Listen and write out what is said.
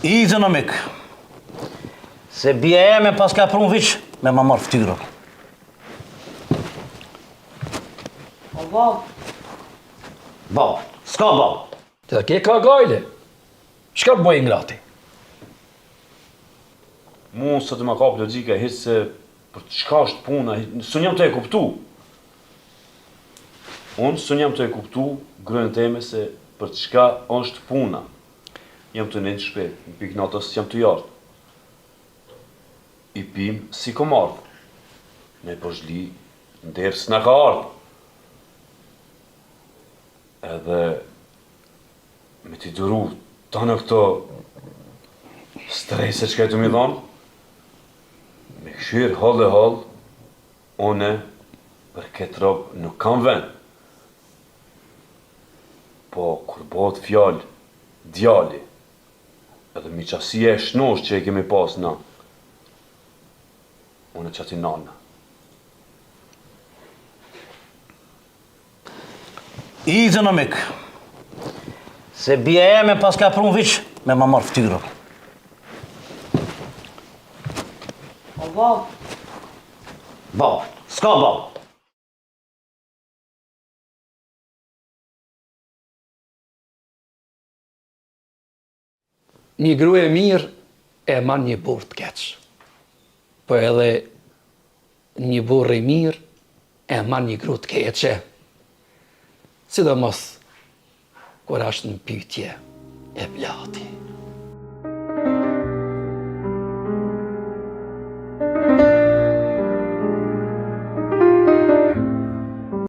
I zë në mik. Se bia e me pas ka prun viq me ma marrë ftyrën. O bab. Bab, s'ka bab. Të ke ka gajle. Shka të bëjnë ngrati? Mu së të më kapë logika hiç se për çka është puna, së njëm të e kuptu. Unë së njëm të e kuptu grënë teme se për çka është puna. Jam të nëjtë shpet, në pikë natës jam të jartë. I pim si kom ardhë. Me përzhli ndërë s'na ka ardhë. Edhe me t'i dëru ta në këto strese që ka të mi dhonë, me këshirë hall e hall, one për këtë robë nuk kam vend. Po, kur bëhet fjallë, djali, edhe mi qasia e shnosh që e kemi pas na, unë qati nana. I zë në mik. Se bia e me pas ka prun viq me ma marrë ftyrën. O bab. Bab, s'ka bab. Një grua e mirë e man një burr të keq. Po edhe një burr i mirë e man një gru të keqe. Sidomos kur është në pyetje e blati.